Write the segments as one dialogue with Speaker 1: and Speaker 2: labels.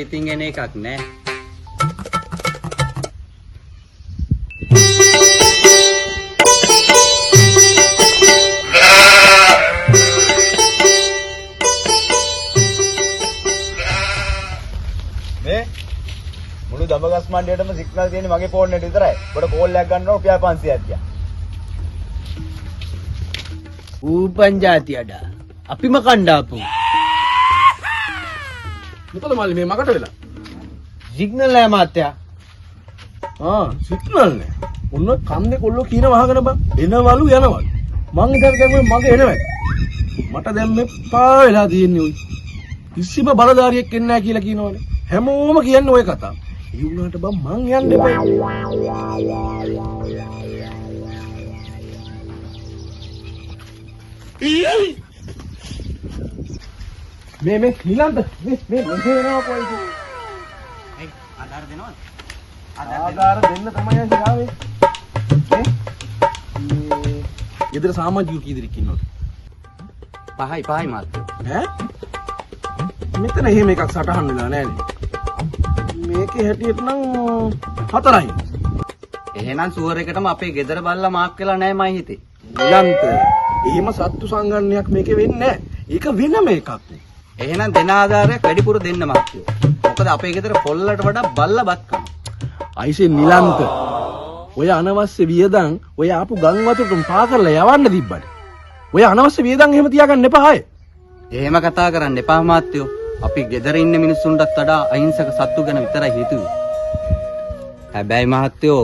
Speaker 1: ඉතින් එන එකක් නෑ.
Speaker 2: මේ මුළු දඹගස් මණ්ඩියටම සිග්නල් තියෙන්නේ මගේ ෆෝන් එකට විතරයි. ඔබට කෝල් එකක් ගන්නවා රුපියල් 500ක් තියා.
Speaker 3: ඌපන් જાතියඩා අපිම කණ්ඩාපු
Speaker 4: මොකද මල්ලි මේ මකට වෙලා
Speaker 3: සිග්නල් නෑ මාත්‍යා.
Speaker 4: සිග්නල් නෑ. ඔන්න කන්දේ කොල්ලෝ කීන වහගෙන බං එනවලු යනවලු. මං ඉතින් දැන් මගේ එනවයි. මට දැන් මේ පා වෙලා තියෙන්නේ ඔයි. කිසිම බලධාරියෙක් එන්නේ නැහැ කියලා කියනවනේ. හැමෝම කියන්නේ ඔය කතාව. ඒ වුණාට බං මං යන්න එපා. මේ නිලන්ත මේ එනවා කොයිද?
Speaker 1: ආධාර දෙනවද?
Speaker 4: ආධාර දෙන්න තමයි අපි ආවේ. මේ ඊතර සමාජිකයෝ කී දෙනෙක් ඉන්නවද?
Speaker 1: පහයි මාත්‍යෝ.
Speaker 4: ඈ? මෙතන එහෙම එකක් සටහන් වෙලා නැහැනේ. මේකේ හැටියට නම් 4යි.
Speaker 1: එහෙනම් සුවර් එකටම අපේ ගෙදර බල්ලා මාක් වෙලා නෑ මයි හිතේ.
Speaker 4: නිලන්ත එහෙම සත්තු සංගණනයක් මේකේ වෙන්නේ නැහැ. ඒක වෙනම එකක්.
Speaker 1: එහෙනම් දෙන ආධාරයක් වැඩිපුර දෙන්න මාත්‍යෝ. මොකද අපේ ගෙදර පොල්ලට වඩා බල්ලා බත් කනවා.
Speaker 4: අයිසේ නිලන්ත ඔය අනවශ්‍ය වියදම් ඔය ආපු ගම් වතුරටම පා කරලා යවන්න තිබ්බට. ඔය අනවශ්‍ය වියදම් එහෙම තියාගන්න එපා අය.
Speaker 1: එහෙම කතා කරන්න එපා මාත්‍යෝ. අපි ගෙදර ඉන්න මිනිස්සුන්ටත් වඩා අහිංසක සත්තු ගැන විතරයි හිතුවේ. හැබැයි මහත්තයෝ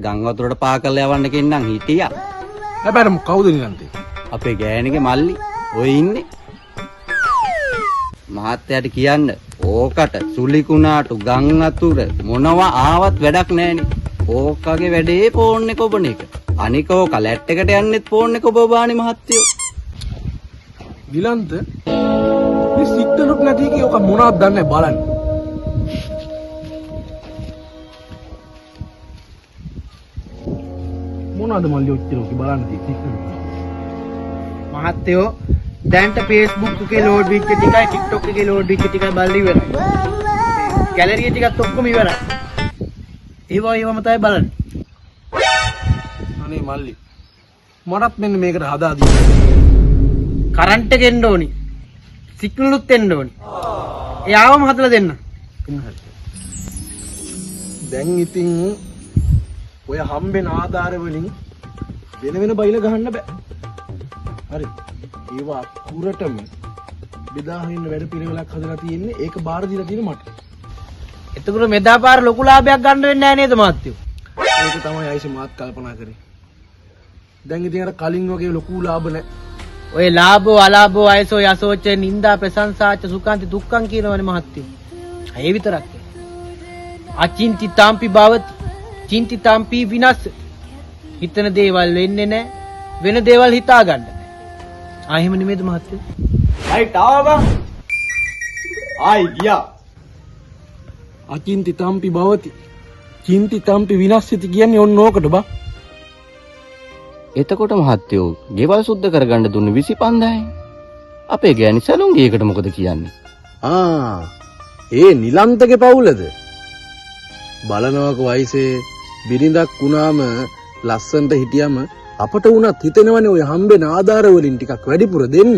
Speaker 1: ගම් වතුරට පා කරලා යවන්න කෙන්නම් හිටියා.
Speaker 4: හැබැයි කවුද නිලන්තේ?
Speaker 1: අපේ ගෑණිගේ මල්ලි ඔය ඉන්නේ. මහත්තයාට කියන්න ඕකට සුලිකුණාටු ගම් වතුර මොනවා ආවත් වැඩක් නැහෙනි. ඕකගේ වැඩේ ෆෝන් එක ඔබන එක. අනික ඕක ලැට් එකට යන්නෙත් ෆෝන් එක ඔබ බානි මහත්තයෝ.
Speaker 4: නිලන්ත මේ සිග්නලුත් නැති කී ඔක මොනවද දන්නේ බලන්න. මොනවද මල්ලි ඔච්චර ඔක බලන්න තියෙන්නේ.
Speaker 3: මහත්තයෝ දැන්ට Facebook එකේ ලෝඩ් වෙච්ච ටිකයි TikTok එකේ ලෝඩ් වෙච්ච ටිකයි බලලා ඉවරයි. ගැලරිය ටිකත් ඔක්කොම ඉවරයි. ඒවම තමයි බලන්නේ.
Speaker 4: අනේ මල්ලි මටත් මෙන්න මේකට හදා දී.
Speaker 3: කරන්ට් එක එන්න ඕනි. සිග්නලුත් එන්න ඕනි. එයාවම හදලා දෙන්න.
Speaker 4: දැන් ඉතින් ඔය හම්බෙන ආධාර වලින් වෙන බයිල ගහන්න බෑ. හරි. ඒවා අකුරටම බෙදා හරින්න වැඩ පිළිවෙලක් හදලා තියෙන්නේ. ඒක බාර දීලා තියෙන මට.
Speaker 3: එතකොට මෙදාපාර ලොකු ලාභයක් ගන්න වෙන්නේ නැහැ නේද මාත්‍යෝ?
Speaker 4: ඒක තමයි අයිසේ මාත් කල්පනා කරේ. දැන් ඉතින් අර කලින් වගේ ලොකු ලාභ නැහැ.
Speaker 3: ඔය ලාභෝ අලාභෝ අයසෝ යසෝච නින්දා ප්‍රශංසාච සුඛාන්ති දුක්ඛං කියනවනේ මහත්තයෝ. ඒ විතරක්. අචින්ති තාම්පි භවති. චින්ති තාම්පි විනාශ. හිතන දේවල් වෙන්නේ නැහැ. වෙන දේවල් හිතා ගන්න. එහෙම නෙමෙයිද මහත්තයෝ?
Speaker 2: රයිට් ආවා. ආයි ගියා.
Speaker 4: අචින්ති තම්පි භවති. චින්ති තම්පි විනාශිත කියන්නේ ඔන්න ඕකට බා.
Speaker 1: එතකොට මහත්තයෝ ගෙවල් සුද්ධ කරගන්න දුන්නේ 25000යි. අපේ ගෑණි සැලුන්ගේ එකට මොකද කියන්නේ?
Speaker 4: ඒ නිලන්තගේ පවුලද? බලනවක වයසේ බිරිඳක් වුණාම ලස්සන්ට හිටියම අපට වුණත් හිතෙනවනේ ඔය හම්බෙන ආධාර වලින් ටිකක් වැඩිපුර දෙන්න.